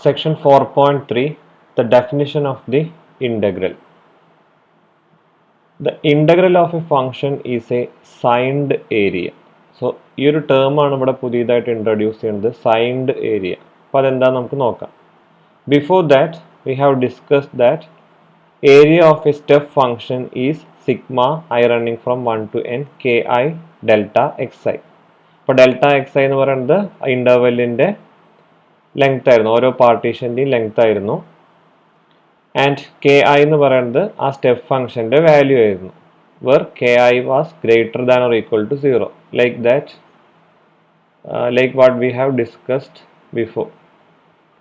Section 4.3, the definition of the integral. The integral of a function is a signed area. So ഈ ഒരു term ആണ് ഇവിടെ പുതിയതായിട്ട് introduce ചെയ്യുന്നത്, signed area. അപ്പോൾ അതെന്താ നമുക്ക് നോക്കാം. Before that we have discussed that area of a step function is sigma I running from 1 to n ki delta xi. അപ്പോൾ ഡെൽറ്റ എക്സ് ഐ എന്ന് പറയുന്നത് ഇൻ്റർവെല്ലിൻ്റെ ലെങ്ത് ആയിരുന്നു, ഓരോ പാർട്ടീഷൻ്റെയും ലെങ്ത് ആയിരുന്നു. ആൻഡ് കെ ഐ എന്ന് പറയുന്നത് ആ സ്റ്റെപ്പ് ഫംഗ്ഷൻ്റെ വാല്യൂ ആയിരുന്നു, where k i was greater than or equal to 0, like that, like what we have discussed before.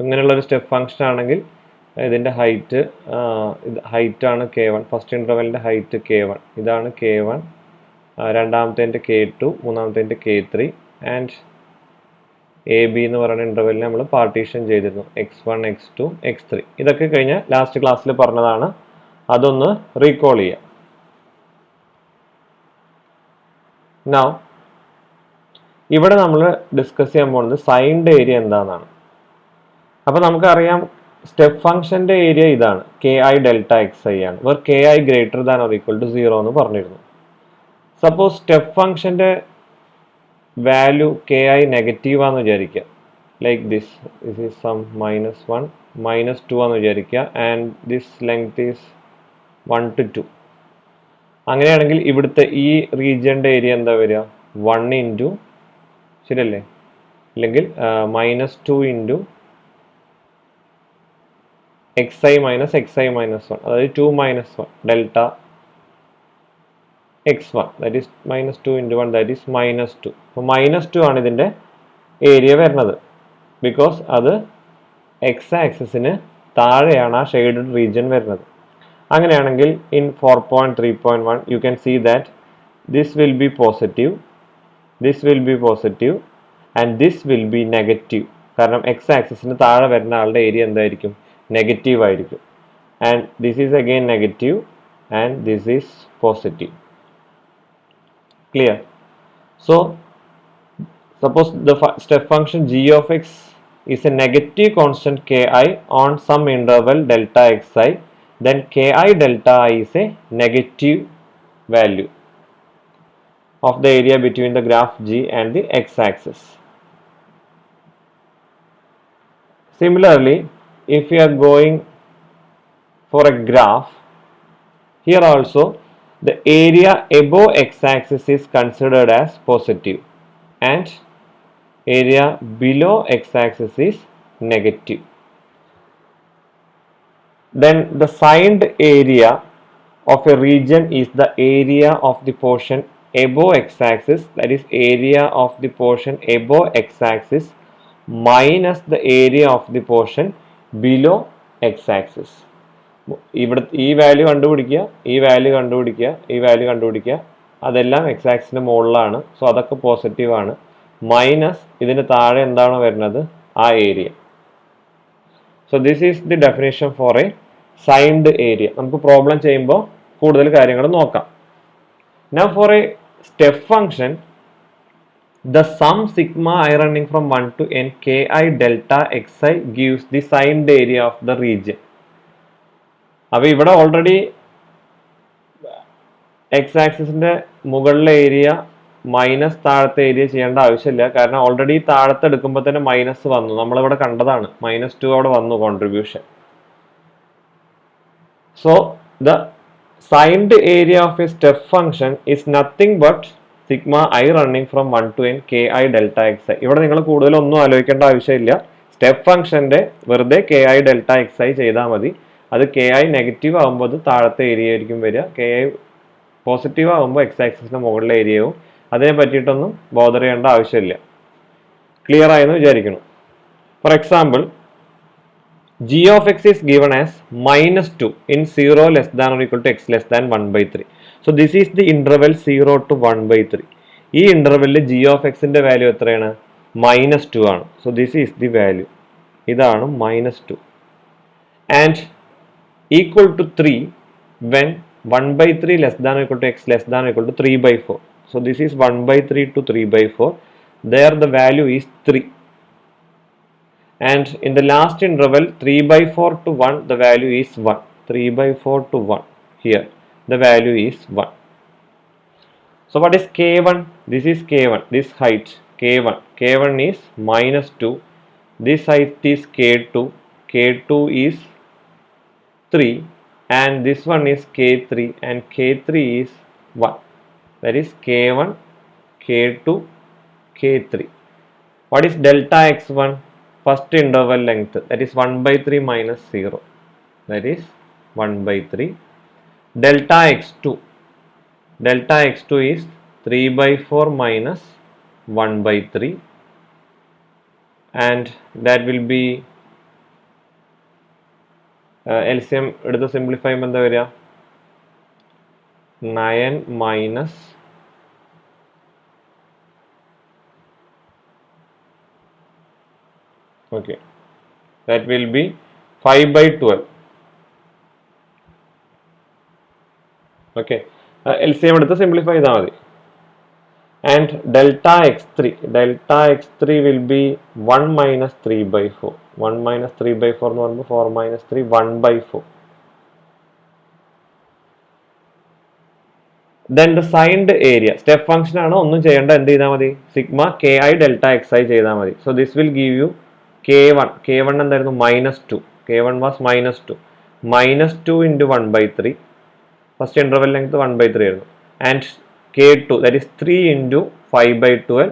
ഇങ്ങനെയുള്ളൊരു സ്റ്റെപ്പ് ഫംഗ്ഷൻ ആണെങ്കിൽ ഇതിൻ്റെ ഹൈറ്റ് ആണ് കെ വൺ, ഫസ്റ്റ് ഇൻ്റർവെല്ലിൻ്റെ ഹൈറ്റ് കെ വൺ, ഇതാണ് കെ വൺ, രണ്ടാമത്തേൻ്റെ കെ ടു, മൂന്നാമത്തേൻ്റെ k three, and a b എന്ന് പറയുന്ന ഇൻ്റർവെല്ലിനെ നമ്മൾ പാർട്ടീഷൻ ചെയ്തിരുന്നു, X one, X two, X three. ഇതൊക്കെ കഴിഞ്ഞ് ലാസ്റ്റ് ക്ലാസ്സിൽ പറഞ്ഞതാണ്, അതൊന്ന് റീകോൾ ചെയ്യാം. നൗ ഇവിടെ നമ്മൾ ഡിസ്കസ് ചെയ്യാൻ പോകുന്നത് സൈൻഡ് ഏരിയ എന്താണെന്നാണ്. അപ്പോൾ നമുക്കറിയാം സ്റ്റെപ്പ് ഫംഗ്ഷൻ്റെ ഏരിയ ഇതാണ്, k I delta X i ആണ്, where k i greater than or equal to 0 എന്ന് പറഞ്ഞിരുന്നു. സപ്പോസ് സ്റ്റെപ്പ് ഫംഗ്ഷൻ്റെ വാല്യൂ കെ ഐ നെഗറ്റീവ് ആണെന്ന് വിചാരിക്കുക, ലൈക്ക് ദിസ് ഈസ് സം -1, -2 ആണെന്ന് വിചാരിക്കുക, and this length is 1 to 2. അങ്ങനെയാണെങ്കിൽ ഇവിടുത്തെ ഈ റീജിയൻ്റെ ഏരിയ എന്താ വരിക, 1 ഇൻറ്റു, ശരിയല്ലേ, അല്ലെങ്കിൽ -2 into X I minus X I minus 1, അതായത് 2 - 1 delta x1, that is -2 into 1, that is -2. അപ്പോൾ -2 ആണ് ഇതിൻ്റെ ഏരിയ വരുന്നത്, ബിക്കോസ് അത് എക്സ് ആക്സിസിന് താഴെയാണ് ആ ഷെയ്ഡഡ് റീജിയൻ വരുന്നത്. അങ്ങനെയാണെങ്കിൽ in 4.3.1 you can see that this will be positive, this will be positive, and this will be negative. കാരണം എക്സ് ആക്സിസിന് താഴെ വരുന്ന ആളുടെ ഏരിയ എന്തായിരിക്കും, നെഗറ്റീവ് ആയിരിക്കും. And this is again negative, and this is positive. Clear? So suppose the step function g of x is a negative constant ki on some interval delta xi, then ki delta I is a negative value of the area between the graph g and the x-axis. Similarly, if we are going for a graph, here also the area above x-axis is considered as positive and area below x-axis is negative. Then the signed area of a region is the area of the portion above x-axis, that is area of the portion above x-axis minus the area of the portion below x-axis. ഇവിടെ ഈ value കണ്ടുപിടിക്കുക, ഈ value കണ്ടുപിടിക്കുക, ഈ value കണ്ടുപിടിക്കുക, അതെല്ലാം X ആക്സിന് മുകളിലാണ്, so അതൊക്കെ പോസിറ്റീവ് ആണ്, മൈനസ് ഇതിന് താഴെ എന്താണ് വരുന്നത്, ആ area. So this is the definition for a signed area. നമുക്ക് പ്രോബ്ലം ചെയ്യുമ്പോൾ കൂടുതൽ കാര്യങ്ങൾ നോക്കാം. Now for a step function, the sum sigma I running from 1 to n ki delta xi gives the signed area of the region. അപ്പോൾ ഇവിടെ already X ആക്സിസിൻ്റെ മുകളിലെ area minus താഴത്തെ area ചെയ്യേണ്ട ആവശ്യമില്ല, കാരണം ഓൾറെഡി താഴത്തെ എടുക്കുമ്പോൾ തന്നെ മൈനസ് വന്നു, നമ്മളിവിടെ കണ്ടതാണ്, -2 അവിടെ വന്നു contribution. So the signed area of a step function is nothing but sigma I running from 1 to n ki delta xi. ഇവിടെ നിങ്ങൾ കൂടുതലൊന്നും ആലോചിക്കേണ്ട ആവശ്യമില്ല, സ്റ്റെപ്പ് ഫംഗ്ഷൻ്റെ വെറുതെ ki delta xi ചെയ്താൽ മതി. അത് കെ ഐ നെഗറ്റീവ് ആകുമ്പോൾ അത് താഴത്തെ ഏരിയ ആയിരിക്കും വരിക, കെ ഐ പോസിറ്റീവ് ആകുമ്പോൾ എക്സ് ആക്സിസിൻ്റെ മുകളിലെ ഏരിയയും. അതിനെ പറ്റിയിട്ടൊന്നും ബോധർ ചെയ്യേണ്ട ആവശ്യമില്ല. ക്ലിയർ ആയെന്ന് വിചാരിക്കണം. For example, G of X is given as -2 in 0 less than or equal to x less than 1/3. So this is the interval 0 to 1/3. ഈ ഇൻ്റർവെല്ലിൽ ജി ഓഫ് എക്സിൻ്റെ വാല്യൂ എത്രയാണ്, -2 ആണ്. So this is the value, ഇതാണ് -2, and equal to 3 when 1/3 less than or equal to x less than or equal to 3/4. So this is 1/3 to 3/4. There the value is 3. and in the last interval 3 by 4 to 1 the value is 1. 3 by 4 to 1, here the value is 1. So what is k1? This is k1, this height k1. K1 is minus 2. This height is k2. K2 is 3, and this one is k3, and k3 is 1. That is k1, k2, k3. What is delta x1? First interval length, that is 1 by 3 minus 0. That is 1 by 3. Delta x2. Delta x2 is 3 by 4 minus 1 by 3. And that will be LCM എടുത്ത് simplify ചെയ്യുമ്പോൾ എന്താ വരിക? 9 minus okay, that will be 5 by 12. Okay, LCM എടുത്ത് simplify ചെയ്താൽ മതി. And delta x3 will be 1 minus 3 by 4. 1 minus 3 by 4 എന്ന് പറയുമ്പോൾ 4 minus 3, 1 by 4. Then the signed area, step function ആണ്, ഒന്നും ചെയ്യേണ്ട, എന്ത് ചെയ്താൽ മതി? സിഗ്മ ki delta xi ചെയ്താൽ മതി. So this will give you k1 എന്തായിരുന്നു? -2. k1 was -2. -2 into 1 by 3. First interval length 1 by 3 ആയിരുന്നു. And k2, that is 3 into 5 by 12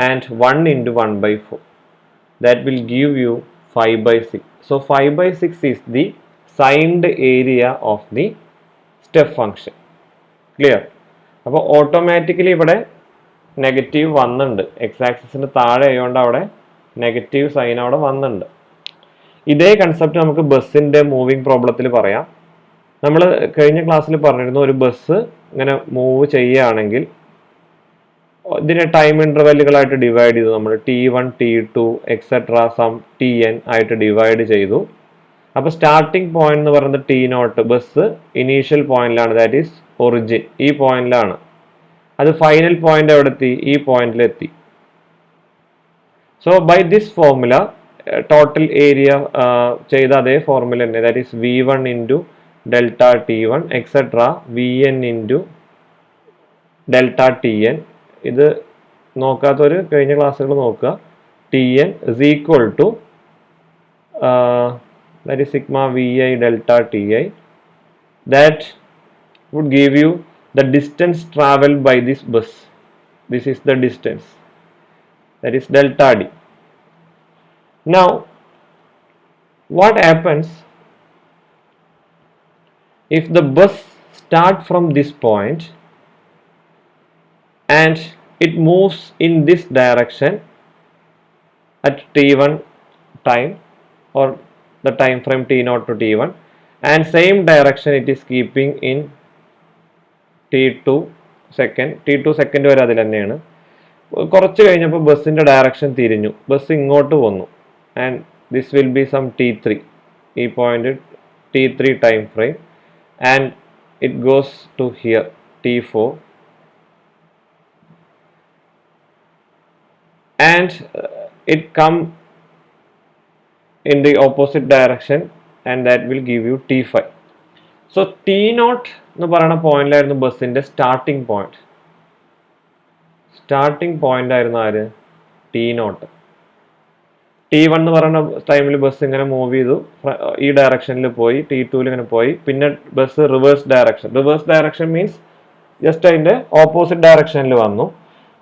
and 1 into 1 by 4. That will give you 5 by 6. So 5 by 6 is the signed area of the step function. Clear? അപ്പോൾ automatically ഇവിടെ negative വന്നിട്ടുണ്ട്. X ആക്സിസിന് താഴെ ആയതുകൊണ്ട് അവിടെ negative sign അവിടെ വന്നിട്ടുണ്ട്. ഇതേ കൺസെപ്റ്റ് നമുക്ക് ബസ്സിൻ്റെ മൂവിങ് പ്രോബ്ലത്തിൽ പറയാം. നമ്മൾ കഴിഞ്ഞ ക്ലാസ്സിൽ പറഞ്ഞിരുന്നു, ഒരു ബസ് ഇങ്ങനെ മൂവ് ചെയ്യുകയാണെങ്കിൽ ഇതിനെ ടൈം ഇൻ്റർവെല്ലുകളായിട്ട് ഡിവൈഡ് ചെയ്തു. നമ്മൾ T1, T2 etcetera some Tn ആയിട്ട് ഡിവൈഡ് ചെയ്തു. അപ്പോൾ സ്റ്റാർട്ടിംഗ് പോയിന്റ് എന്ന് പറയുന്നത് T0, ബസ് ഇനീഷ്യൽ പോയിന്റിലാണ്, ദാറ്റ് ഈസ് ഒറിജിൻ, ഈ പോയിന്റിലാണ്. അത് ഫൈനൽ പോയിന്റ് എവിടെ എത്തി? ഈ പോയിന്റിലെത്തി. So by this formula total area ചെയ്ത അതേ ഫോർമുല തന്നെ, that is V1 into delta T1 etcetera Vn into delta Tn. ഇത് നോക്കാത്തവർ കഴിഞ്ഞ ക്ലാസ്സുകൾ നോക്കുക. Tn is equal to that is sigma Vi delta Ti. That would give you the distance traveled by this bus. This is the distance, that is delta D. Now what happens if the bus start from this point and it moves in this direction at T1 time or the time frame T0 to T1, and same direction it is keeping in T2 second വരെ അതിൽ തന്നെയാണ്. കുറച്ച് കഴിഞ്ഞപ്പോൾ ബസ്സിൻ്റെ direction തിരിഞ്ഞു, bus ഇങ്ങോട്ട് വന്നു, and this will be sum T3, ഈ point T3 time frame, and it goes to here T4, and it come in the opposite direction, and that will give you T5. So T0 എന്ന് പറയുന്ന പോയിന്റിലായിരുന്നു ബസ്സിന്റെ starting point ആയിരുന്നു ആര്? T0. T1 എന്ന് പറയുന്ന ടൈമിൽ bus ഇങ്ങനെ മൂവ് ചെയ്തു, ഈ ഡയറക്ഷനിൽ പോയി, T2 ഇങ്ങനെ പോയി, പിന്നെ bus reverse direction means just അതിന്റെ ഓപ്പോസിറ്റ് ഡയറക്ഷനിൽ വന്നു.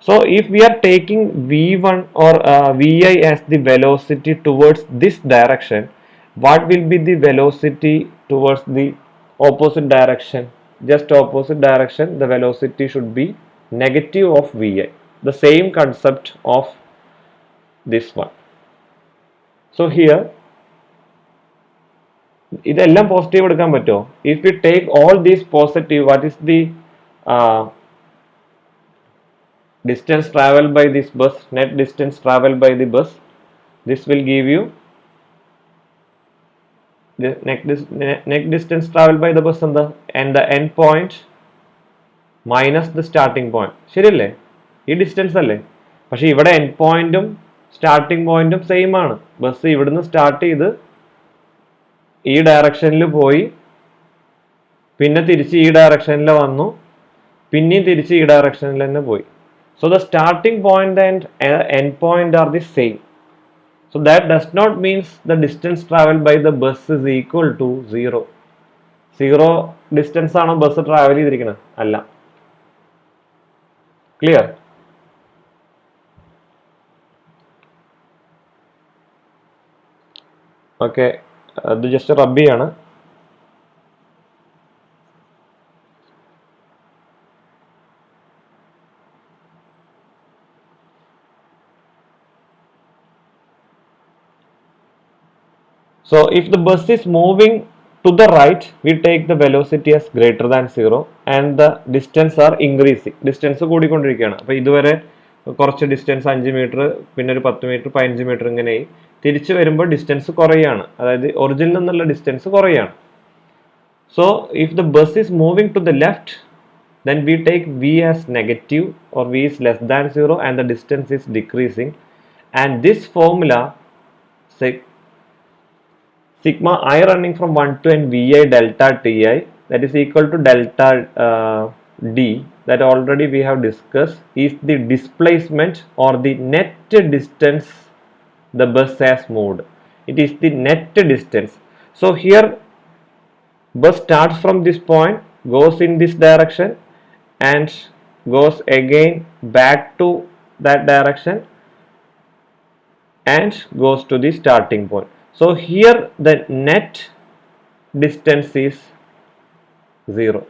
So if we are taking V1 or Vi as the velocity towards this direction, what will be the velocity towards the opposite direction? Just opposite direction, the velocity should be negative of Vi. The same concept of this one. So here, ഇതെല്ലാം positive എടുക്കാൻ പറ്റുമോ? If we take all these positive, what is the distance traveled by this bus, net distance traveled by the bus? This will give you the net distance traveled by the bus and the end point minus the starting point. ശരിയല്ലേ? ഈ distance അല്ലേ? പക്ഷെ ഇവിടെ end പോയിന്റും starting പോയിന്റും same ആണ്. Bus ഇവിടുന്ന് start ചെയ്ത് ഈ ഡയറക്ഷനിൽ പോയി, പിന്നെ തിരിച്ച് ഈ ഡയറക്ഷനിൽ വന്നു, പിന്നെയും തിരിച്ച് ഈ ഡയറക്ഷനിൽ തന്നെ പോയി. So the starting point and end point are the same. So that does not means the distance traveled by the bus is equal to 0. 0 distance ആണോ ബസ് ട്രാവൽ ചെയ്തിരിക്കുന്നത്? അല്ല. ക്ലിയർ? ഓക്കെ, അത് ജസ്റ്റ് റബ് ചെയ്യാണ്. So if the bus is moving to the right, we take the velocity as greater than 0 and the distance are increasing. Distance കൂടിക്കൊണ്ടിരിക്കുകയാണ്. അപ്പോൾ ഇതുവരെ കുറച്ച് distance 5 metre, പിന്നെ ഒരു 10 മീറ്റർ, 15 മീറ്റർ ഇങ്ങനെ തിരിച്ചു വരുമ്പോൾ ഡിസ്റ്റൻസ് കുറയാണ്, അതായത് ഒറിജിനിൽ നിന്നുള്ള ഡിസ്റ്റൻസ് കുറയാണ്. So if the bus is moving to the left, then we take v as negative or v is less than 0 and the distance is decreasing, and this formula sigma I running from 1 to n vi delta ti, that is equal to delta d, that already we have discussed, is the displacement or the net distance the bus has moved. It is the net distance. So here bus starts from this point, goes in this direction and goes again back to that direction and goes to the starting point. So here the net distance is 0.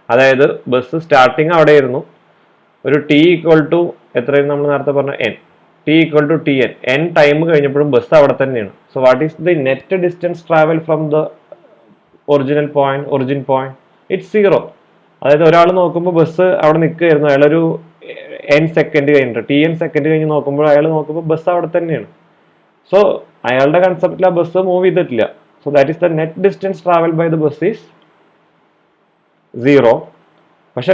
അതായത് bus starting അവിടെ ആയിരുന്നു, ഒരു T equal to എത്രയായിരുന്നു നമ്മൾ നേരത്തെ പറഞ്ഞ n, t equal to t n, n time കഴിഞ്ഞപ്പോഴും bus അവിടെ തന്നെയാണ്. So what is the net distance travel from the origin point? It's 0. അതായത് ഒരാൾ നോക്കുമ്പോൾ ബസ് അവിടെ നിൽക്കുകയായിരുന്നു, അയാളൊരു n സെക്കൻഡ് കഴിഞ്ഞിട്ട്, ടി എൻ സെക്കൻഡ് കഴിഞ്ഞ് നോക്കുമ്പോൾ അയാൾ നോക്കുമ്പോൾ ബസ് അവിടെ തന്നെയാണ്. സോ അയാളുടെ കൺസെപ്റ്റിൽ ആ ബസ് മൂവ് ചെയ്തിട്ടില്ല. So that is the net distance travel by the bus is 0. പക്ഷെ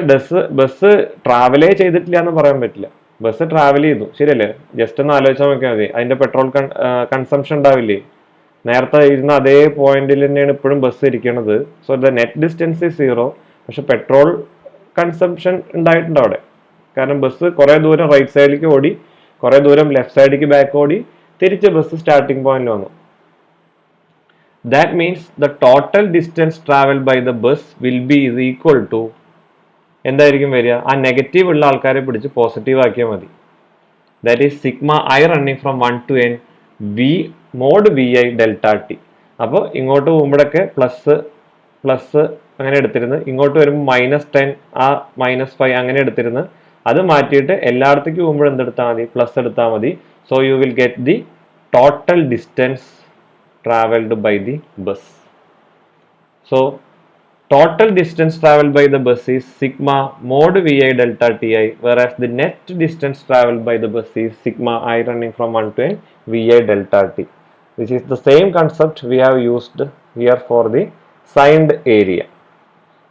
ബസ് ട്രാവലേ ചെയ്തിട്ടില്ല എന്ന് പറയാൻ പറ്റില്ല. ബസ് ട്രാവൽ ചെയ്തു, ശരിയല്ലേ? ജസ്റ്റ് ഒന്ന് ആലോചിച്ചാൽ നോക്കിയാൽ മതി, അതിന്റെ പെട്രോൾ കൺസംഷൻ ഉണ്ടാവില്ലേ? നേരത്തെ ഇരുന്ന അതേ പോയിന്റിൽ തന്നെയാണ് ഇപ്പോഴും ബസ് ഇരിക്കുന്നത്. So the net distance is 0. പക്ഷെ പെട്രോൾ കൺസംഷൻ ഉണ്ടായിട്ടുണ്ട് അവിടെ. കാരണം ബസ് കുറെ ദൂരം റൈറ്റ് സൈഡിലേക്ക് ഓടി, കുറെ ദൂരം ലെഫ്റ്റ് സൈഡിലേക്ക് ബാക്ക് ഓടി, തിരിച്ച് ബസ് സ്റ്റാർട്ടിംഗ് പോയിന്റിൽ വന്നു. That means the total distance traveled by the bus will be is equal to, എന്തായിരിക്കും വരിക? ആ നെഗറ്റീവ് ഉള്ള ആൾക്കാരെ പിടിച്ച് പോസിറ്റീവ് ആക്കിയാൽ മതി. That is sigma I running from 1 to n v mod vi delta t. അപ്പോൾ ഇങ്ങോട്ട് പോകുമ്പോഴൊക്കെ പ്ലസ് അങ്ങനെ എടുത്തിരുന്ന്, ഇങ്ങോട്ട് വരുമ്പോൾ -10, ആ -5 അങ്ങനെ എടുത്തിരുന്ന്, അത് മാറ്റിയിട്ട് എല്ലായിടത്തേക്കും പോകുമ്പോൾ എന്തെടുത്താൽ മതി? പ്ലസ് എടുത്താൽ മതി. So you will get the total distance traveled by the bus. So total distance traveled by the bus is sigma mod vi delta ti, whereas the net distance traveled by the bus is sigma I running from 1 to n vi delta t, which is the same concept we have used here for the signed area.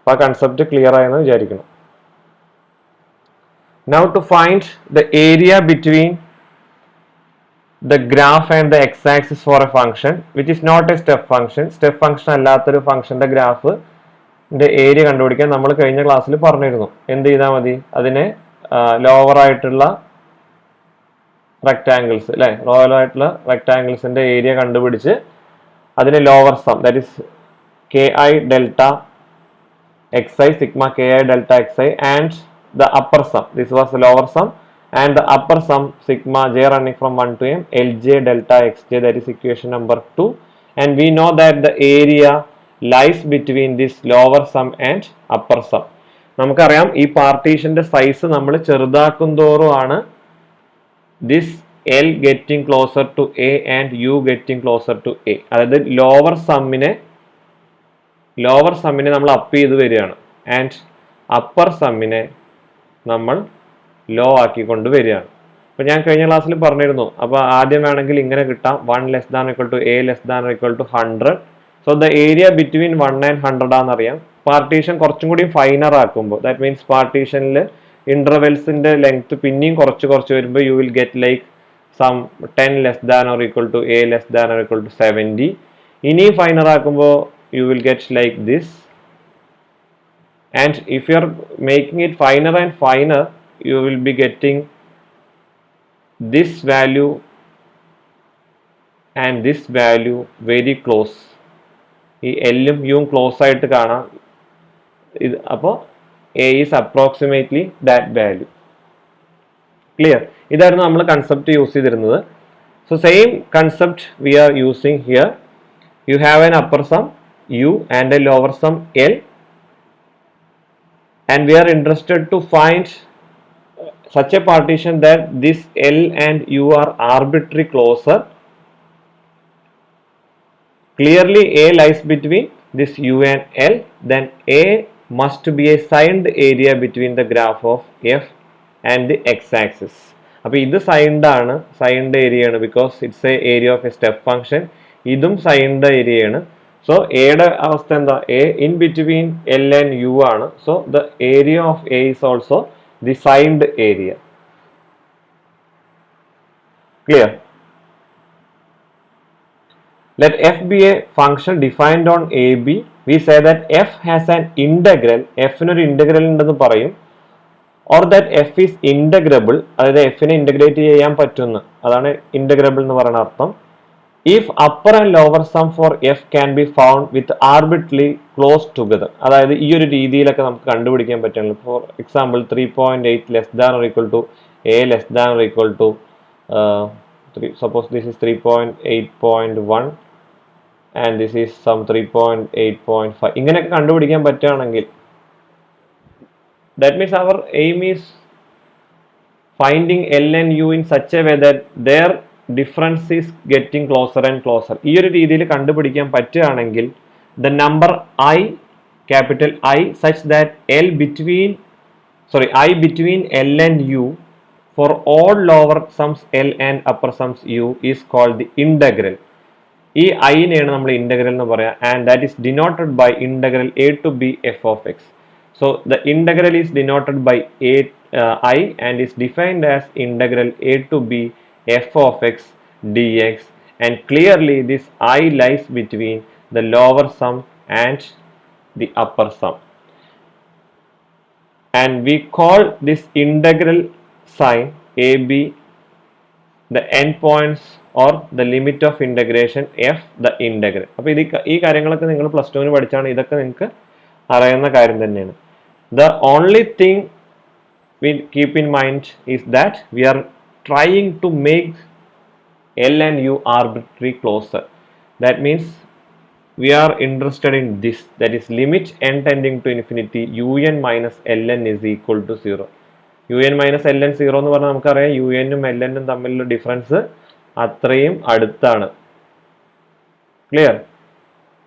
ആ concept clear ആയെന്ന് വിചാരിക്കുന്നു. Now to find the area between the graph and the x-axis for a function which is not a step function അല്ലാത്തൊരു ഫംഗ്ഷന്റെ ഗ്രാഫിന്റെ area കണ്ടുപിടിക്കാൻ നമ്മൾ കഴിഞ്ഞ ക്ലാസ്സിൽ പറഞ്ഞിരുന്നു. എന്ത് ചെയ്താൽ മതി? അതിനെ ലോവർ ആയിട്ടുള്ള റെക്ടാംഗിൾസ്, അല്ലെ, ലോവർ ആയിട്ടുള്ള റെക്ടാംഗിൾസിന്റെ ഏരിയ കണ്ടുപിടിച്ച് അതിന് lower sum, that is K I delta X I, sigma K I delta X I, and the upper sum, this was lower sum, and the upper sum sigma j running from 1 to m lj delta xj, that is equation number 2, and we know that the area lies between this lower sum and upper sum. നമുക്കറിയാം ഈ പാർട്ടീഷന്റെ size നമ്മൾ ചെറുതാക്കും തോറും ആണ് this l getting closer to a and u getting closer to a. അതായത് lower സമ്മിനെ നമ്മൾ up ചെയ്ത് വരികയാണ്, and upper സമ്മിനെ നമ്മൾ ലോ ആക്കിക്കൊണ്ട് വരികയാണ്. അപ്പൊ ഞാൻ കഴിഞ്ഞ ക്ലാസ്സിൽ പറഞ്ഞിരുന്നു, അപ്പൊ ആദ്യം വേണമെങ്കിൽ ഇങ്ങനെ കിട്ടാം, 1 less than equal to a less than equal to 100. So the area between 1 and 100 ആണെന്നറിയാം. പാർട്ടീഷൻ കുറച്ചും കൂടി ഫൈനർ ആക്കുമ്പോൾ, ദാറ്റ് മീൻസ് പാർട്ടീഷനിൽ ഇന്റർവെൽസിന്റെ ലെങ്ത് പിന്നെയും കുറച്ച് വരുമ്പോൾ you will get like some 10 less than or equal to A less than or equal to 70. ഇനി ഫൈനർ ആക്കുമ്പോൾ you will get like this. And if you are making it finer and finer, you will be getting this value and this value very close. ഈ എല്ലും യും close ആയിട്ട് കാണാം. ഇത് അപ്പോൾ A is approximately that value. Clear? ഇതായിരുന്നു നമ്മൾ concept use ചെയ്തിരുന്നത്. So same concept we are using here. You have an upper sum U and a lower sum L, and we are interested to find such a partition that this L and U are arbitrary closure. Clearly A lies between this U and L, then A must be a signed area between the graph of F and the x-axis. അപ്പോൾ ഇത് signed ആണ്, signed area ആണ്, because it's a area of a step function. ഇതും signed area ആണ്. So എയുടെ അവസ്ഥ എന്താ? A in between l and u ആണ്. So the area of a is also the signed area. Clear? Let f be a function defined on AB. We say that f has an integral. f ന് ഒരു integral ഉണ്ടെന്ന് പറയും. Or that f is integrable. അതായത് f നെ integrate ചെയ്യാൻ പറ്റുന്നു. അതാണ് integrable എന്ന് പറയുന്ന അർത്ഥം. If upper and lower sum for f can be found with arbitrarily close together. അതായത് ഈ ഒരു രീതിയിലൊക്കെ നമുക്ക് കണ്ടുപിടിക്കാൻ പറ്റുള്ളൂ. For example 3.8 less than or equal to A less than or equal to suppose this is 3.8.1 and this is some 3.8.5. ഇങ്ങനെയൊക്കെ കണ്ടുപിടിക്കാൻ പറ്റുകയാണെങ്കിൽ that means our aim is finding L and U in such a way that their difference is getting closer and closer. ഈ ഒരു രീതിയിൽ കണ്ടുപിടിക്കാൻ പറ്റുകയാണെങ്കിൽ the number I, capital I, such that I between L and U for all lower sums L and upper sums U is called the integral. ഈ I നെയാണ് നമ്മൾ integral എന്ന് പറയാം, and that is denoted by integral a to b f of x. So the integral is denoted by I and is defined as integral a to b f of x dx, and clearly this I lies between the lower sum and the upper sum, and we call this integral sign AB the endpoints or the limit of integration f the integral. അപ്പോൾ ഈ കാര്യങ്ങളൊക്കെ നിങ്ങൾ plus ടുവിന് പഠിച്ചാണ്, ഇതൊക്കെ നിങ്ങൾക്ക് അറിയുന്ന കാര്യം തന്നെയാണ്. The only thing we keep in mind is that we are trying to make L and U arbitrary closer. That means we are interested in this, that is limit n tending to infinity un minus ln is equal to 0. un minus ln 0 എന്ന് പറഞ്ഞാൽ നമുക്കറിയാം un ഉം ln ഉം തമ്മിലുള്ള difference അത്രയും അടുത്താണ്. Clear?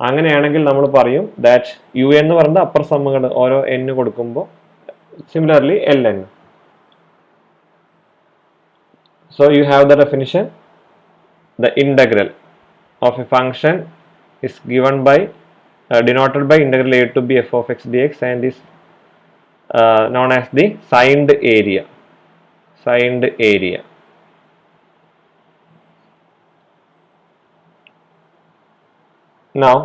അങ്ങനെയാണെങ്കിൽ നമ്മൾ പറയും ദാറ്റ് യു എന്ന് പറയുന്നത് അപ്പർ സമ്മുകൾ ഓരോ n കൊടുക്കുമ്പോൾ similarly ln. So you have the definition. The integral of a function is given by denoted by integral a to b f of x dx and is known as the signed area. Signed area. Now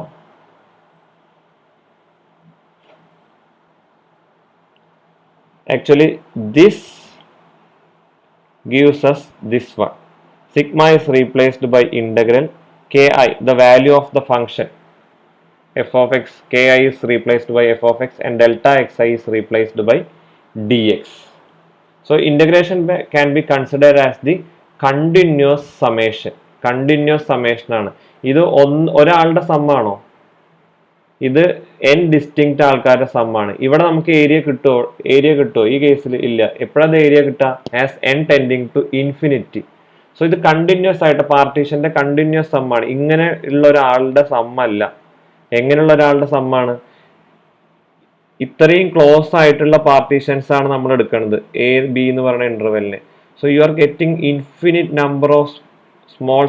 actually this gives us this one. Sigma is replaced by integral ki, the value of the function f of x, ki is replaced by f of x, and delta xi is replaced by dx. So integration can be considered as the continuous summation. Continuous summation ആണ്. ഇത് ഒരാളുടെ സമ്മാണോ? ഇത് n distinct ആൾക്കാരുടെ സമ്മാണ്. ഇവിടെ നമുക്ക് area കിട്ടുമോ? ഈ കേസിൽ ഇല്ല. എപ്പോഴാണ് ഏരിയ കിട്ടുക? As n tending to infinity. So ഇത് കണ്ടിന്യൂസ് ആയിട്ട് പാർട്ടീഷന്റെ കണ്ടിന്യൂസ് സമ്മാണ്. ഇങ്ങനെ ഉള്ള ഒരാളുടെ സമ്മല്ല. എങ്ങനെയുള്ള ഒരാളുടെ സമ്മാണ്? ഇത്രയും ക്ലോസ് ആയിട്ടുള്ള പാർട്ടീഷൻസ് ആണ് നമ്മൾ എടുക്കുന്നത് എ ബി എന്ന് പറയുന്ന ഇന്റർവെല്ലിന്. So you are getting infinite number of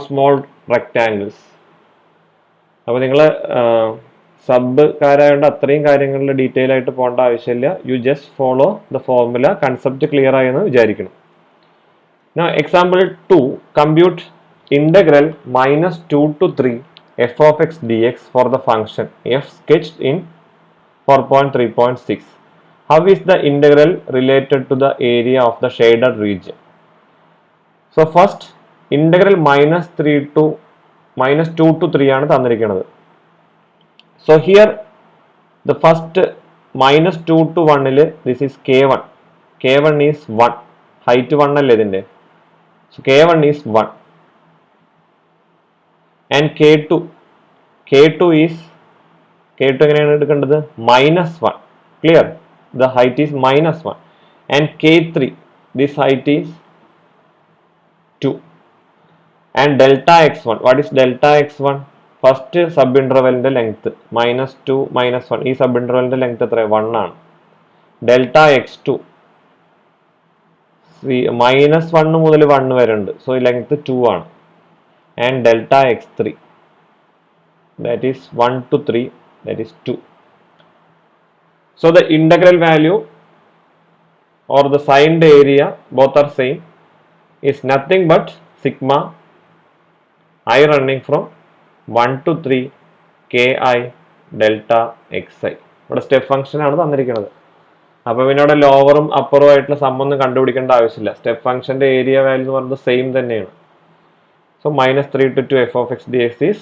small rectangles. അപ്പോൾ നിങ്ങൾ സബ്കാരായതുകൊണ്ട് അത്രയും കാര്യങ്ങളിൽ ഡീറ്റെയിൽ ആയിട്ട് പോകേണ്ട ആവശ്യമില്ല. You just follow the formula. Concept clear ആയെന്ന് വിചാരിക്കണം. Now example 2, compute integral minus 2 to 3 f of x dx for the function f sketched in 4.3.6. How is the integral related to the area of the shaded region? So first integral minus 2 to 3 ആണ് തന്നിരിക്കുന്നത്. So here the first minus 2 to 1 this is k1. k1 is 1. Height 1 അല്ലേ ഇതിന്റെ. So k1 is 1 and k2 is എങ്ങനെയാണ് എടുക്കേണ്ടത് minus 1. Clear? The height is minus 1 and k3 this height is 2 and delta x1. What is delta x1? First subintervalന്റെ length minus 2 minus 1. ഈ subintervalന്റെ length എത്ര 1 ആണ്. delta x2 minus 1 മുതൽ 1 വരെ ഉണ്ട്. So length 2 ആണ്. And delta x3 that is 1 to 3 that is 2. So the integral value or the signed area both are same is nothing but sigma I running from 1 to 3 ki delta xi. ഇവിടെ step function ആണ് തന്നിരിക്കുന്നത്. അപ്പോൾ പിന്നെ ഇവിടെ ലോവറും അപ്പറും ആയിട്ടുള്ള some ഒന്നും കണ്ടുപിടിക്കേണ്ട ആവശ്യമില്ല. Step ഫംഗ്ഷന്റെ ഏരിയ വാല്യൂ എന്ന് പറയുന്നത് സെയിം തന്നെയാണ്. So minus 3 to 2 f of x dx is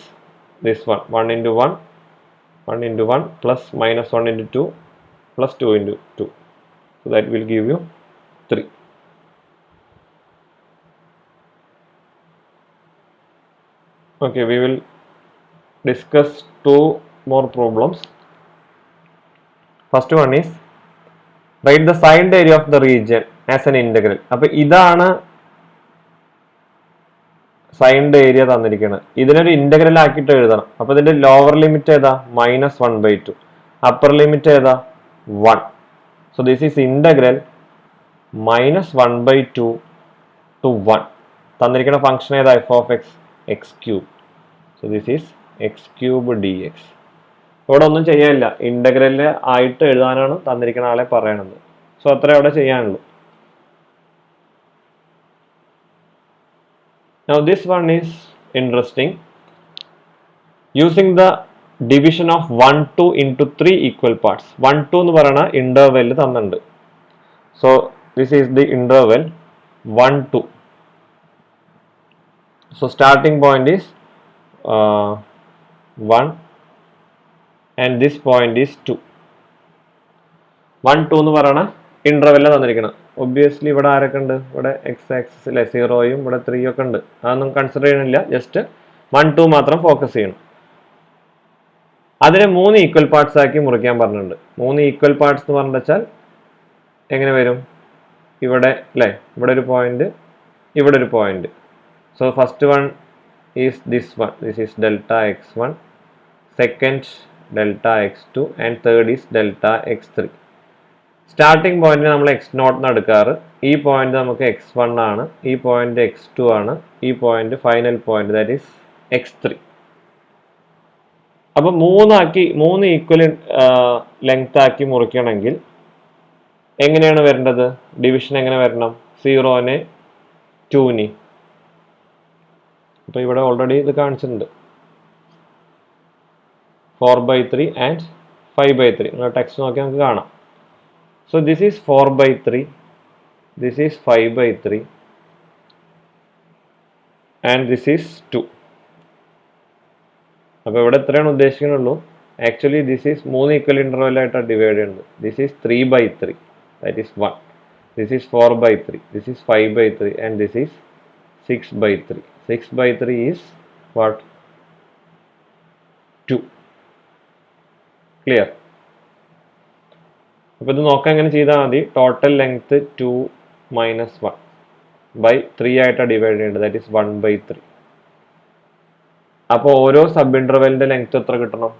this one 1 into 1 plus minus 1 into 2 plus 2 into 2. So that will give you 3. Okay, we will discuss 2 more problems. First one is write the signed area of the region as an integral. അപ്പോൾ ഇതാണ് signed area തന്നിരിക്കുന്നത്. ഇതിനൊരു integral ആക്കിയിട്ട് എഴുതണം. അപ്പോൾ ഇതിന്റെ lower limit ഏതാ -1/2, upper limit ഏതാ 1. So this is integral -1/2 to 1. തന്നിരിക്കുന്ന ഫംഗ്ഷൻ ഏതാ f of x x3. So this is x3 dx. ഇവിടെ ഒന്നും ചെയ്യാനില്ല, ഇന്റഗ്രൽ ആയിട്ട് എഴുതാനാണ് തന്നിരിക്കുന്ന ആളെ പറയണത്. സോ അത്ര അവിടെ ചെയ്യാനുള്ളൂ. Now this one is interesting. Using the division of 1 2 into 3 equal parts. 1 2 എന്ന് പറയുന്ന ഇന്റർവെൽ തന്നിട്ടുണ്ട്. So this is the interval 1 2. So starting point is 1 and this point is 2. 1 2 എന്ന് പറയുന്ന ഇന്റർവെൽ തന്നിരിക്കണം. ഒബ്വിയസ്ലി ഇവിടെ ആരൊക്കെ ഉണ്ട്? ഇവിടെ എക്സ് ആക്സിസിലെ 0യും ഇവിടെ 3 ഒക്കെ ഉണ്ട്. അതൊന്നും കൺസിഡർ ചെയ്യണില്ല, ജസ്റ്റ് 1 2 മാത്രം ഫോക്കസ് ചെയ്യണം. അതിനെ 3 ഈക്വൽ പാർട്സ് ആക്കി മുറിക്കാൻ പറഞ്ഞിട്ടുണ്ട്. 3 ഈക്വൽ പാർട്സ് എന്ന് പറഞ്ഞു വെച്ചാൽ എങ്ങനെ വരും? ഇവിടെ അല്ലേ, ഇവിടെ ഒരു പോയിന്റ്, ഇവിടെ ഒരു point. So first one is this one, this is delta x1, second delta x2 and third is delta x3. Starting point നമ്മൾ x0 എന്ന് എടുക്കാറ്. ഈ പോയിന്റ് നമുക്ക് x1 ആണ്, ഈ പോയിന്റ് x2 ആണ്, ഈ point final point that is x3. അപ്പൊ 3 ഈക്വൽ ലെങ്ത് ആക്കി മുറിക്കണമെങ്കിൽ എങ്ങനെയാണ് വരേണ്ടത്? ഡിവിഷൻ എങ്ങനെ വരണം? 0നെ 2നെ. അപ്പൊ ഇവിടെ ഓൾറെഡി ഇത് കാണിച്ചിട്ടുണ്ട് 4/3 ആൻഡ് 5/3. നിങ്ങൾ ടെക്സ്റ്റ് നോക്കി നമുക്ക് കാണാം. So this is 4/3, this is 5/3 and this is 2. അപ്പോൾ ഇവിടെ എത്രയാണ് ഉദ്ദേശിക്കുന്നുള്ളൂ? Actually this is 3 equal interval ആയിട്ടാണ് ഡിവൈഡ് ചെയ്യുന്നത്. This is 3/3 that is 1, this is 4/3, this is 5/3 and this is 6/3. 6/3 is what? 2. Clear? അപ്പോൾ ഇത് നോക്കാൻ എങ്ങനെ ചെയ്താൽ മതി? ടോട്ടൽ ലെങ്ത് 2 - 1/3 ആയിട്ടാണ് ഡിവൈഡ് ചെയ്യേണ്ടത്. That is 1/3. അപ്പോൾ ഓരോ സബ് ഇന്റർവെലിന്റെ ലെങ്ത് എത്ര കിട്ടണം?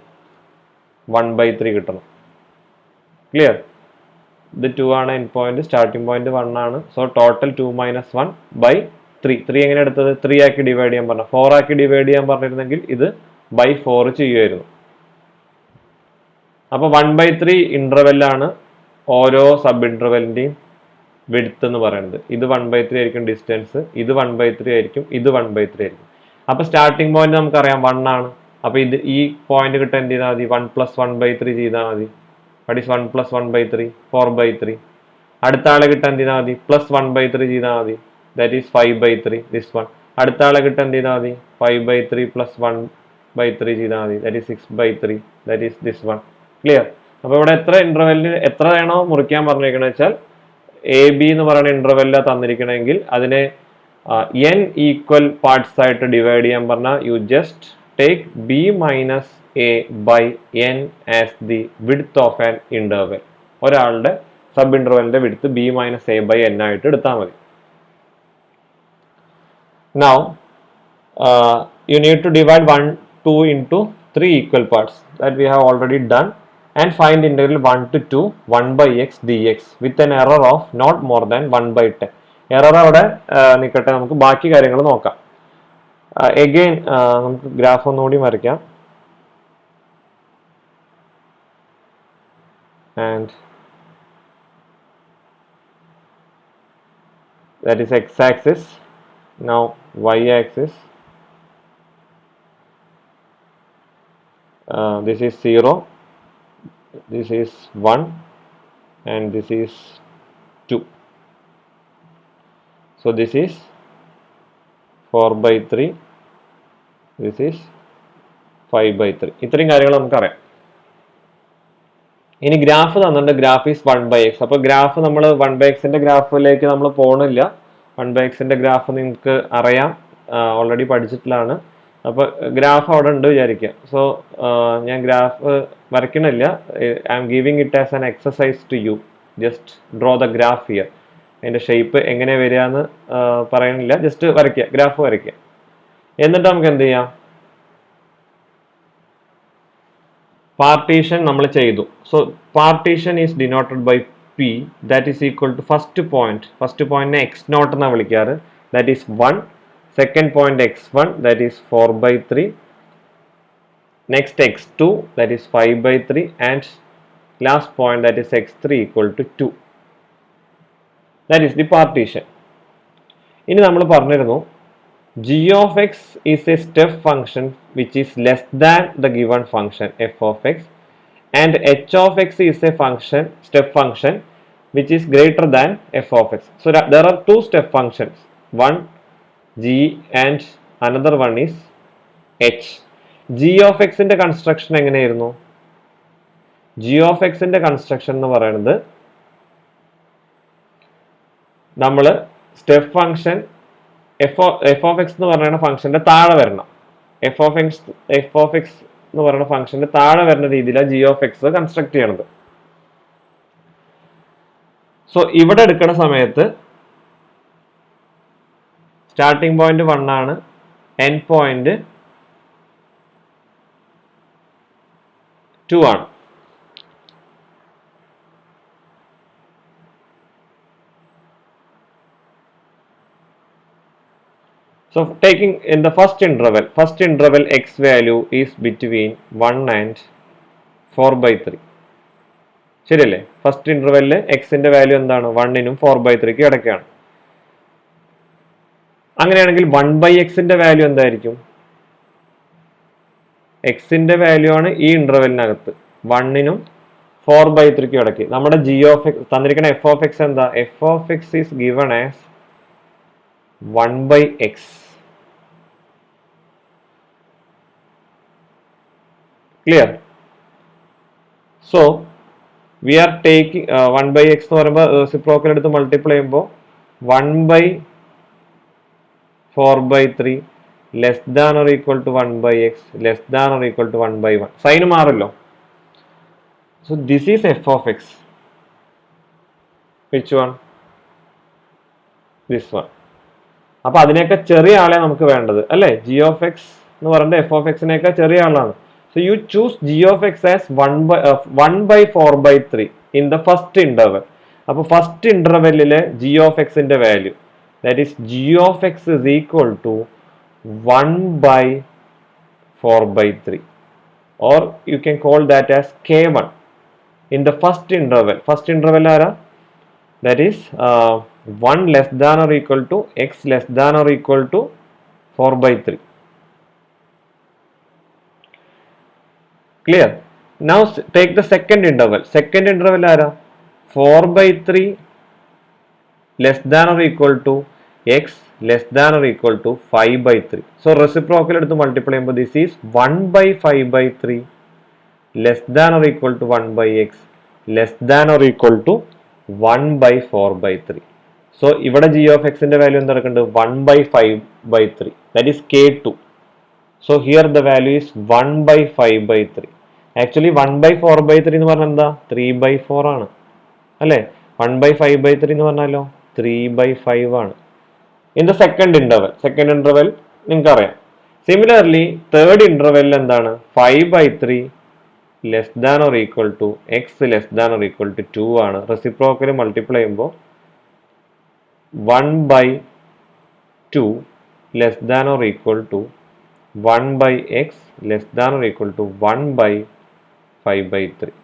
1/3 കിട്ടണം. ക്ലിയർ? ഇത് 2 ആണ് എൻഡ് പോയിന്റ്, സ്റ്റാർട്ടിംഗ് പോയിന്റ് 1 ആണ്. So total 2 - 1/3. 3 എങ്ങനെ എടുത്തത്? 3 ആക്കി ഡിവൈഡ് ചെയ്യാൻ പറഞ്ഞു. 4 ആക്കി ഡിവൈഡ് ചെയ്യാൻ പറഞ്ഞിരുന്നെങ്കിൽ ഇത് /4 ചെയ്യുമായിരുന്നു. അപ്പോൾ 1/3 ഇന്റർവെല്ലാണ് ഓരോ സബ് ഇന്റർവെലിന്റെയും വിഡ്ത്ത് എന്ന് പറയുന്നത്. ഇത് 1/3 ആയിരിക്കും ഡിസ്റ്റൻസ്, ഇത് 1/3 ആയിരിക്കും, ഇത് 1/3 ആയിരിക്കും. അപ്പൊ സ്റ്റാർട്ടിംഗ് പോയിന്റ് നമുക്കറിയാം 1 ആണ്. അപ്പൊ ഇത് ഈ പോയിന്റ് കിട്ടാൻ എന്ത് ചെയ്താൽ മതി? 1 + 1/3 ചെയ്താൽ മതി. What is 1 + 1/3? 4/3. അടുത്ത ആളെ കിട്ടാൻ എന്ത് ചെയ്താൽ മതി? +1/3 ചെയ്താൽ മതി. That is 5/3. This one. അടുത്ത ആളെ കിട്ടാൻ എന്ത് ചെയ്താൽ മതി? 5/3 + 1/3 ചെയ്താൽ മതി. That is 6/3. That is this one. Clear? അപ്പൊ ഇവിടെ എത്ര ഇന്റർവെല്ലിന് എത്രയാണോ മുറിക്കാൻ പറഞ്ഞേക്കണെന്ന് വെച്ചാൽ എ ബി എന്ന് പറയുന്ന ഇന്റർവെല്ലാണ് തന്നിരിക്കണമെങ്കിൽ അതിനെ n ഈക്വൽ പാർട്സ് ആയിട്ട് ഡിവൈഡ് ചെയ്യാൻ പറഞ്ഞാൽ you just take b - a by n as the width of an interval. ഒരാളുടെ sub ഇന്റർവെല്ലിന്റെ width b - a by n ആയിട്ട് എടുത്താൽ മതി. Now you need to divide 1, 2 into 3 equal parts that we have already done and find integral 1 to 2 1/x dx with an error of not more than 1/10. Error അവിടെ നിൽക്കട്ടെ, നമുക്ക് ബാക്കി കാര്യങ്ങൾ നോക്കാം. Again നമുക്ക് ഗ്രാഫ് ഒന്നുകൂടി വരയ്ക്കാം. And that is x axis. Now y axis, this is 0, this is 1 and this is 2. So this is 4/3, this is 5/3. ഇത്രയും കാര്യങ്ങൾ നമുക്കറിയാം. ഇനി ഗ്രാഫ് തന്നിട്ടുണ്ട്. Graph is 1/x. അപ്പോൾ ഗ്രാഫ് നമ്മൾ 1/xന്റെ ഗ്രാഫിലേക്ക് നമ്മൾ പോകണില്ല. 1/xന്റെ ഗ്രാഫ് നിങ്ങൾക്ക് അറിയാം, ഓൾറെഡി പഠിച്ചിട്ടുള്ളതാണ്. അപ്പോൾ ഗ്രാഫ് അവിടെ ഉണ്ട് വിചാരിക്കുക. സോ ഞാൻ ഗ്രാഫ് വരയ്ക്കണില്ല. I am giving it as an exercise to you. Just draw the graph here. അതിൻ്റെ ഷേപ്പ് എങ്ങനെ വരിക എന്ന് പറയുന്നില്ല, ജസ്റ്റ് വരയ്ക്കുക, ഗ്രാഫ് വരയ്ക്കുക. എന്നിട്ട് നമുക്ക് എന്ത് ചെയ്യാം? പാർട്ടീഷൻ നമ്മൾ ചെയ്തു. So partition is denoted by P, that is equal to first point നെ x0 എന്നാണ് വിളിക്കാറ്, that is 1. second point x1, that is 4/3. next x2, that is 5/3, and last point, that is x3 equal to 2. that is the partition. ഇനി നമ്മൾ പറഞ്ഞിരുന്നു g of x is a step function which is less than the given function f of x, and h of x is a function, step function which is greater than f of x. So there are two step functions, one g and another one is h. g of x ന്റെ construction എങ്ങനെയായിരുന്നു? g of x ന്റെ construction എന്ന് പറയുന്നത് നമ്മൾ step function f of x എന്ന് പറയുന്ന ഫംഗ്ഷന്റെ താഴെ വരണം. f of x എന്ന് പറയുന്ന ഫംഗ്ഷന്റെ താഴെ വരുന്ന രീതിയിലാണ് g of x കൺസ്ട്രക്ട് ചെയ്യണത്. സോ ഇവിടെ എടുക്കുന്ന സമയത്ത് സ്റ്റാർട്ടിംഗ് പോയിന്റ് 1 ആണ്, എൻഡ് പോയിന്റ് 2 ആണ്. So taking in the first interval x value is between 1 and 4/3. ശരിയല്ലേ? ഫസ്റ്റ് ഇന്റർവെല്ലിൽ എക്സിന്റെ വാല്യൂ എന്താണ്? 1നും 4/3 ഇടയ്ക്കാണ്. അങ്ങനെയാണെങ്കിൽ 1/xന്റെ വാല്യൂ എന്തായിരിക്കും? എക്സിന്റെ വാല്യൂ ആണ് ഈ ഇന്റർവെല്ലിനകത്ത് 1നും 4/3 ഇടയ്ക്ക്. നമ്മുടെ g of x തന്നിരിക്കുന്ന f of x എന്താ? f of x is given as 1/x. Clear? So we are taking 1/x എന്ന് പറയുമ്പോൾ റെസിപ്രോക്കൽ എടുത്ത് മൾട്ടിപ്ലൈ ചെയ്യുമ്പോൾ 1/4/3 less than or equal to 1/x less than or equal to 1/1. Sign മാറല്ലോ. So this is f of x. which one? this one. അപ്പൊ അതിനേക്കാൾ ചെറിയ ആളെ നമുക്ക് വേണ്ടത് അല്ലേ? g of x എന്ന് പറയുന്നത് f of x നേക്കാൾ ചെറിയ ആളാണ്. So you choose g of x as 1/4/3 in the first interval. അപ്പോൾ ഫസ്റ്റ് ഇന്റർവെല്ലിലെ g of x ന്റെ value, that is g of x is equal to 1/4/3, or you can call that as k1 in the first interval. First interval ആരാ? that is 1 less than or equal to x less than or equal to 4 by 3. Clear? Now take the second interval. Second interval ആരാ? 4 by 3 less than or equal to x less than or equal to 5 by 3. So reciprocal എടുത്ത് multiply ചെയ്യുമ്പോൾ this is 1 by 5 by 3 less than or equal to 1 by x less than or equal to 1 by 4 by 3. So ഇവിടെ g of x ന്റെ value എന്താ എടുക്കേണ്ടത്? 1 by 5 by 3, that is k2. So here the value is 1 by 5 by 3. Actually 1 by 4 by 3 എന്ന് പറഞ്ഞാൽ എന്താ? 3 by 4 ആണ് അല്ലേ? 1 by 5 by 3 എന്ന് പറഞ്ഞാലോ 3 by 5 ആണ്. In the second interval നിങ്ങൾക്ക് അറിയാം. Similarly third interval എന്താണ്? 5 by 3 less than or equal to x less than or equal to 2 ആണ്. റെസിപ്രോക്കൽ മൾട്ടിപ്ലൈ ചെയ്യുമ്പോൾ 1 by 2 less than or equal to 1 by x less than or equal to 1 by 5 by 3.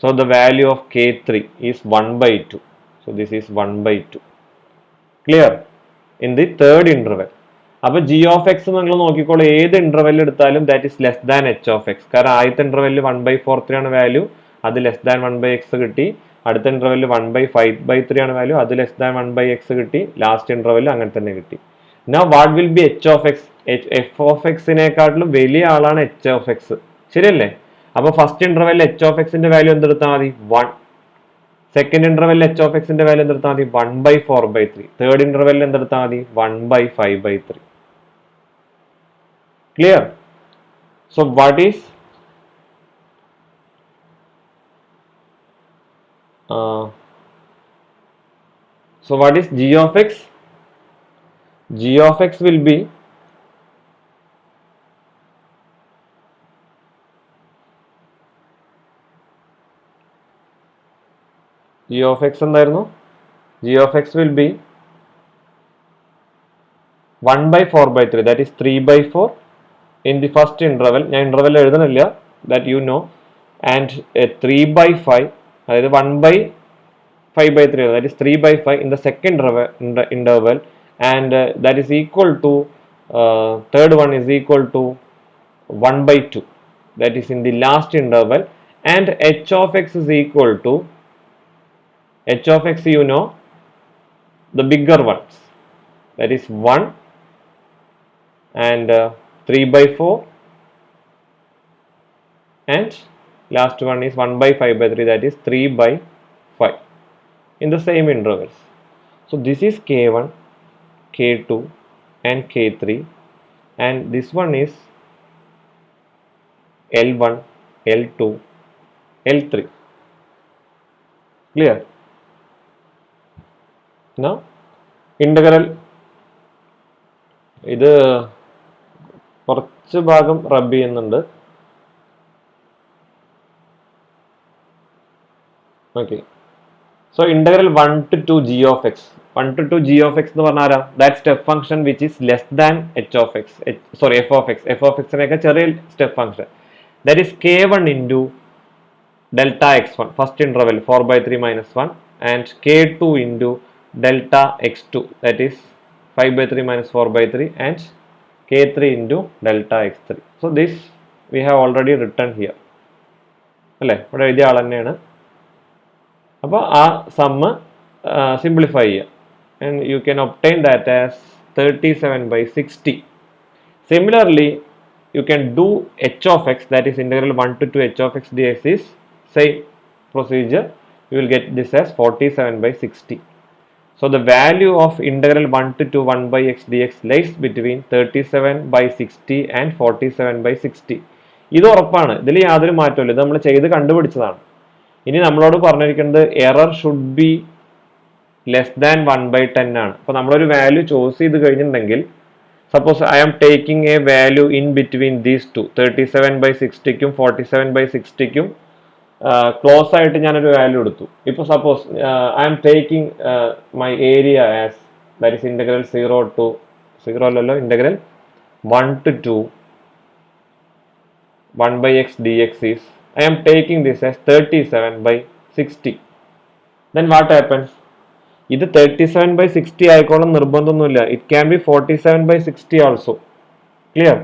So the value of k3 is 1 by 2. So this is 1 by 2. Clear? In the third interval. അപ്പോൾ g of x നിങ്ങൾ നോക്കിക്കോളൂ, ഏത് interval എടുത്താലും that is less than h of x. കാരണം ആദ്യത്തെ ഇന്റർവെല്ലിൽ 1/4 ആണ് value, അത് less than 1/x കിട്ടി. അടുത്ത ഇന്റർവെല്ലിൽ 1/5/3 ആണ് വാല്യൂ, അത് ലെസ് ദാൻ 1/x കിട്ടി. ലാസ്റ്റ് ഇന്റർവെല്ലിൽ അങ്ങനെ തന്നെ കിട്ടി. Now what will be h of x? f of x നെക്കാട്ടിലും വലിയ ആളാണ് h of x. ശരിയല്ലേ? അപ്പോൾ ഫസ്റ്റ് ഇന്റർവെല്ലിൽ h of x ന്റെ വാല്യൂ എന്തെടുത്താൽ മതി? 1. സെക്കൻഡ് ഇന്റർവെല്ലിൽ h of x ന്റെ വാല്യൂ എന്തെടുത്താൽ മതി? 1/4/3. തേർഡ് ഇന്റർവെല്ലിൽ എന്തെടുത്താൽ മതി? 1/5/3. Clear? So what is g of x? G of x will be എന്തായിരുന്നു? g of x will be 1/4/3, that is 3/4 in the first interval. ഞാൻ interval എഴുതണില്ല, that you know, and 3/5, അതായത് 1/5/3, that is 3/5 in the second interval, and that is equal to third one is equal to 1/2, that is in the last interval, and h of x is equal to h of x, you know, the bigger ones, that is 1 and 3/4, and last one is 1/5/3, that is 3/5 in the same intervals. So this is k1, k2 and k3, and this one is L1, L2, L3. Clear? Now integral, ഇത് കുറച്ച് ഭാഗം റബ് ചെയ്യുന്നുണ്ട്. Okay, so integral 1 to 2 g of x. 1 to 2 g of x എന്ന് പറഞ്ഞാൽ that step function which is less than h of x, sorry f of x. f of x നേക്കാൾ ചെറിയ step function, that is k1 into delta x1, first interval 4/3 minus 1, and k2 into delta x2, that is 5/3 minus 4/3, and k3 into delta x3. So this we have already written here, അല്ലേ? ഇവിടെ എഴുതിയ ആൾ തന്നെയാണ്. അപ്പോൾ ആ sum simplify ചെയ്യുക, and you can obtain that as 37/60. Similarly you can do h of x, that is integral 1 to 2 h of x dx is same procedure. You will get this as 47/60. So the value of integral 1 to 2 1/x dx lies between 37/60 and 47/60. ഇത് ഉറപ്പാണ്, ഇതിൽ യാതൊരു മാറ്റമില്ല, ഇത് നമ്മൾ ചെയ്ത് കണ്ടുപിടിച്ചതാണ്. ഇനി നമ്മളോട് പറഞ്ഞിരിക്കുന്നത് error should be less than 1/10 ആണ്. അപ്പോൾ നമ്മളൊരു വാല്യൂ ചൂസ് ചെയ്ത് കഴിഞ്ഞിട്ടുണ്ടെങ്കിൽ, suppose I am taking a value in between these two, 37/60ക്കും 47/60ക്കും ക്ലോസ് ആയിട്ട് ഞാനൊരു വാല്യൂ എടുത്തു. ഇപ്പോൾ suppose I am taking my area as, that is integral 0 to 0 അല്ലല്ലോ, integral 1 to 2 1/x dx is, I am taking this as 37/60. Then what happens? ഇത് 37/60 ആയിക്കോളും നിർബന്ധമൊന്നുമില്ല. It can be 47/60 also. Clear?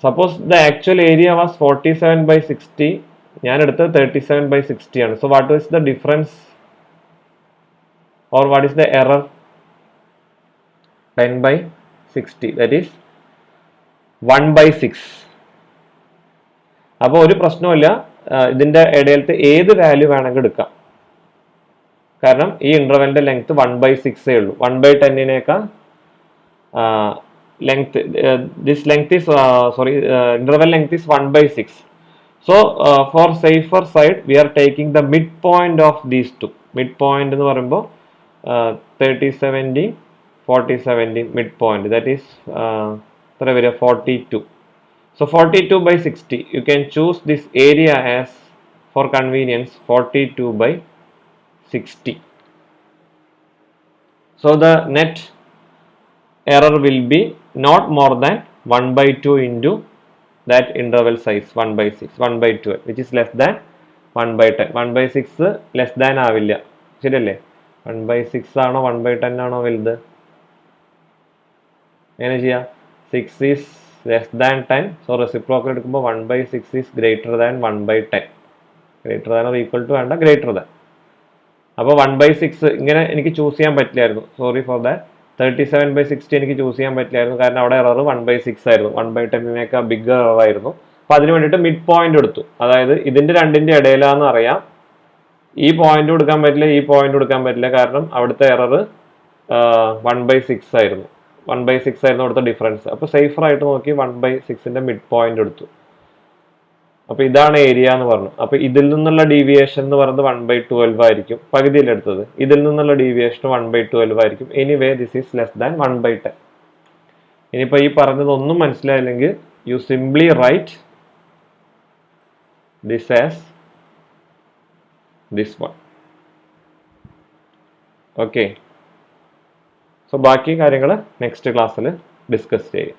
Suppose the actual area was 47/60, ഞാൻ എടുത്തത് 37/60 ആണ്. So what is the difference or what is the error? 10/60, that is 1/6. അപ്പോൾ ഒരു പ്രശ്നമില്ല, ഇതിന്റെ ഇടയിലത്തെ ഏത് വാല്യൂ വേണമെങ്കിൽ എടുക്കാം. കാരണം ഈ ഇന്റർവെലിന്റെ ലെങ്ത് 1/6 ഉള്ളൂ. 1/10 length, this length is interval length is 1/6. So for safer side we are taking the midpoint of these two. Midpoint എന്ന് പറയുമ്പോൾ 30/70, 40/70 midpoint, that is 42. So 42/60, you can choose this area as, for convenience, 42/60. So the net error will be not more than 1/2 into that interval size 1/6, 1/12, which is less than 1/10. 1/6 less than ആവില്ല, ശരിയല്ലേ? 1/6 ആണോ 1/10 ആണോ വലുത്? എങ്ങനെ ചെയ്യാം? 6 is less than 10, so reciprocal എടുക്കുമ്പോൾ 1/6 is greater than 1/10. greater than or equal to വേണ്ട, greater than. അപ്പോൾ 1/6 ഇങ്ങനെ എനിക്ക് ചൂസ് ചെയ്യാൻ പറ്റില്ലായിരുന്നു. Sorry for that. 37/60 എനിക്ക് ചൂസ് ചെയ്യാൻ പറ്റില്ലായിരുന്നു, കാരണം അവിടെ എറർ 1/6 ആയിരുന്നു. 1/10 ബിഗ് എറർ ആയിരുന്നു. അപ്പൊ അതിന് വേണ്ടിയിട്ട് മിഡ് പോയിന്റ് എടുത്തു. അതായത് ഇതിന്റെ രണ്ടിന്റെ ഇടയിലാന്ന് അറിയാം. ഈ പോയിന്റ് കൊടുക്കാൻ പറ്റില്ല, ഈ പോയിന്റ് കൊടുക്കാൻ പറ്റില്ല, കാരണം അവിടുത്തെ എറർ 1/6 ആയിരുന്നു. 1/6 ആയിരുന്നു അവിടുത്തെ ഡിഫറൻസ്. അപ്പൊ സേഫർ ആയിട്ട് നോക്കി 1/6ന്റെ മിഡ് പോയിന്റ് എടുത്തു. അപ്പൊ ഇതാണ് ഏരിയ എന്ന് പറഞ്ഞു. അപ്പൊ ഇതിൽ നിന്നുള്ള ഡീവിയേഷൻ എന്ന് പറയുന്നത് 1/12 ആയിരിക്കും, പകുതിയിലെടുത്തത്. ഇതിൽ നിന്നുള്ള ഡീവിയേഷൻ 1/12 ആയിരിക്കും. Anyway this is less than 1/10. ഇനിയിപ്പോ ഈ പറഞ്ഞതൊന്നും മനസ്സിലായില്ലെങ്കിൽ you simply write this as this one. Okay, so ബാക്കി കാര്യങ്ങൾ നെക്സ്റ്റ് ക്ലാസ്സിൽ ഡിസ്കസ് ചെയ്യാം.